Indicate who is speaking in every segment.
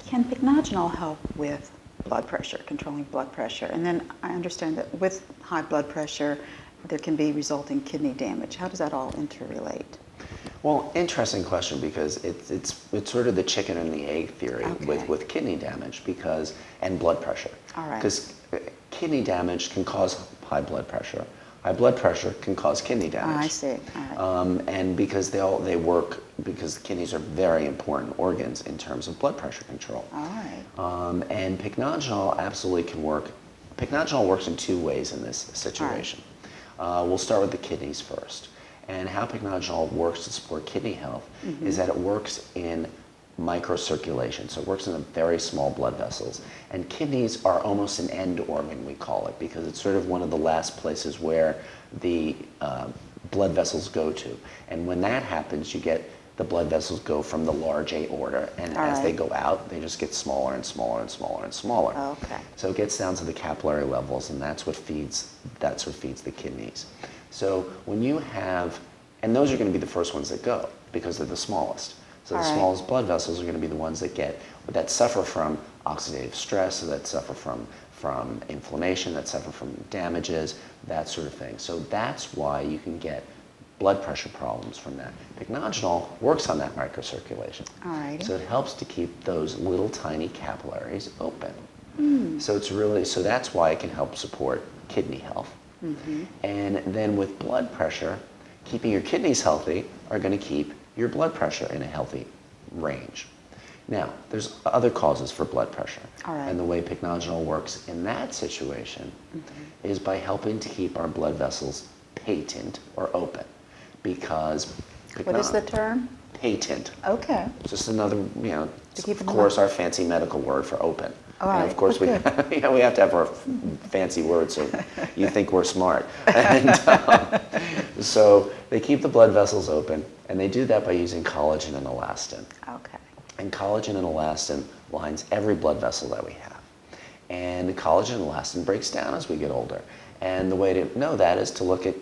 Speaker 1: can pycnogenol help with blood pressure, controlling blood pressure? And then I understand that with high blood pressure, there can be resulting kidney damage. How does that all interrelate?
Speaker 2: Well, interesting question, because it's sort of the chicken and the egg theory with kidney damage and blood pressure.
Speaker 1: All right.
Speaker 2: Because kidney damage can cause high blood pressure. High blood pressure can cause kidney damage.
Speaker 1: I see. All right.
Speaker 2: And because they work, because kidneys are very important organs in terms of blood pressure control.
Speaker 1: All right.
Speaker 2: And pycnogenol absolutely can work. Pycnogenol works in two ways in this situation. We'll start with the kidneys first. And how pycnogenol works to support kidney health is that it works in microcirculation. So it works in the very small blood vessels. And kidneys are almost an end organ, we call it, because it's sort of one of the last places where the blood vessels go to. And when that happens, you get the blood vessels go from the large aorta, and as they go out, they just get smaller and smaller and smaller and smaller.
Speaker 1: Okay.
Speaker 2: So it gets down to the capillary levels, and that's what feeds the kidneys. So when you have, and those are going to be the first ones that go because they're the smallest. So the smallest blood vessels are going to be the ones that suffer from oxidative stress, so that suffer from inflammation, that suffer from damages, that sort of thing. So that's why you can get blood pressure problems from that. Pycnogenol works on that microcirculation.
Speaker 1: All right.
Speaker 2: So it helps to keep those little tiny capillaries open. So that's why it can help support kidney health. And then with blood pressure, keeping your kidneys healthy are going to keep your blood pressure in a healthy range. Now, there's other causes for blood pressure.
Speaker 1: All right.
Speaker 2: And the way pycnogenol works in that situation is by helping to keep our blood vessels patent or open. Because
Speaker 1: what is the term?
Speaker 2: Patent.
Speaker 1: Okay.
Speaker 2: Just another,
Speaker 1: keep
Speaker 2: of course, our fancy medical word for open.
Speaker 1: All right.
Speaker 2: And of course, we have to have our fancy words so you think we're smart. And so they keep the blood vessels open, and they do that by using collagen and elastin.
Speaker 1: Okay.
Speaker 2: And collagen and elastin lines every blood vessel that we have. And the collagen and elastin breaks down as we get older. And the way to know that is to look at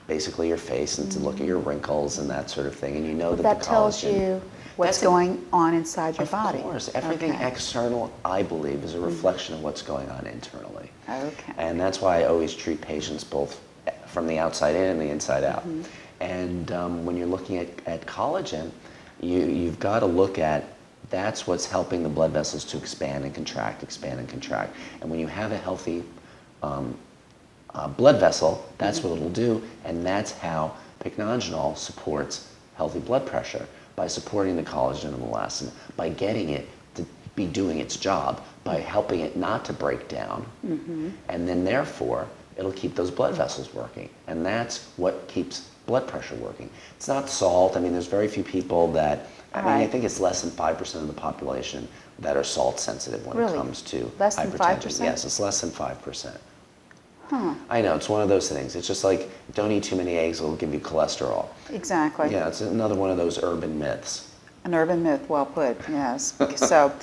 Speaker 2: basically your face and to look at your wrinkles and that sort of thing. And you know that the collagen...
Speaker 1: That tells you what's going on inside your body.
Speaker 2: Of course. Everything external, I believe, is a reflection of what's going on internally.
Speaker 1: Okay.
Speaker 2: And that's why I always treat patients both from the outside in and the inside out. And when you're looking at collagen, you've got to look at that's what's helping the blood vessels to expand and contract, expand and contract. And when you have a healthy blood vessel, that's what it'll do, and that's how pycnogenol supports healthy blood pressure, by supporting the collagen and elastin, by getting it to be doing its job, by helping it not to break down, and then therefore it'll keep those blood vessels working, and that's what keeps blood pressure working. It's not salt. I mean, there's very few people that, I think it's less than 5% of the population that are salt sensitive when it comes to
Speaker 1: less than
Speaker 2: hypertension.
Speaker 1: 5%?
Speaker 2: Yes, it's less than 5%. I know, it's one of those things. It's just like, don't eat too many eggs, it'll give you cholesterol.
Speaker 1: Exactly.
Speaker 2: Yeah, it's another one of those urban myths.
Speaker 1: An urban myth, well put, yes. So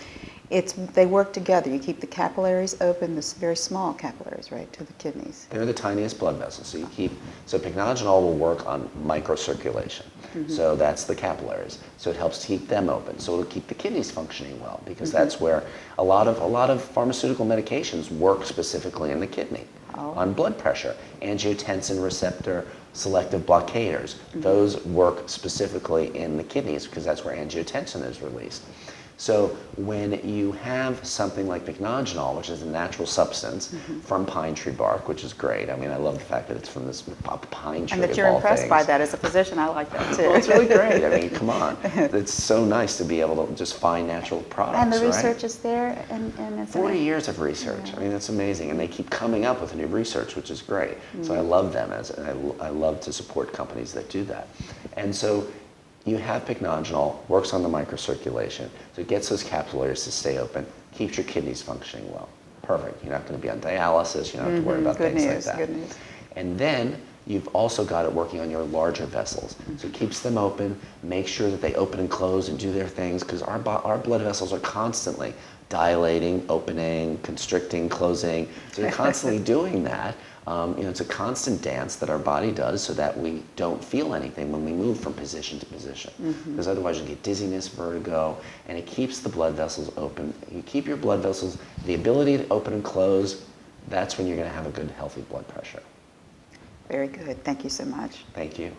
Speaker 1: they work together. You keep the capillaries open, the very small capillaries, right, to the kidneys.
Speaker 2: They're the tiniest blood vessels. So pycnogenol will work on microcirculation. So that's the capillaries. So it helps to keep them open. So it'll keep the kidneys functioning well, because that's where a lot of pharmaceutical medications work specifically in the kidney on blood pressure. Angiotensin receptor selective blockaders, those work specifically in the kidneys because that's where angiotensin is released. So when you have something like pycnogenol, which is a natural substance from pine tree bark, which is great. I mean, I love the fact that it's from this pine tree.
Speaker 1: And that you're impressed by that as a physician. I like that too.
Speaker 2: Well, it's really great. I mean, come on. It's so nice to be able to just find natural products,
Speaker 1: and the research is there. And it's
Speaker 2: 40 years of research. I mean, that's amazing. And they keep coming up with new research, which is great. So I love them. I love to support companies that do that. And so you have pycnogenol, works on the microcirculation, so it gets those capillaries to stay open, keeps your kidneys functioning well. Perfect. You're not going to be on dialysis. You don't have to worry about things like that.
Speaker 1: Good news.
Speaker 2: And then you've also got it working on your larger vessels. So it keeps them open, make sure that they open and close and do their things, because our blood vessels are constantly dilating, opening, constricting, closing. So they're constantly doing that It's a constant dance that our body does so that we don't feel anything when we move from position to position. Because otherwise you get dizziness, vertigo, and it keeps the blood vessels open. You keep your blood vessels, the ability to open and close, that's when you're going to have a good, healthy blood pressure.
Speaker 1: Very good. Thank you so much.
Speaker 2: Thank you.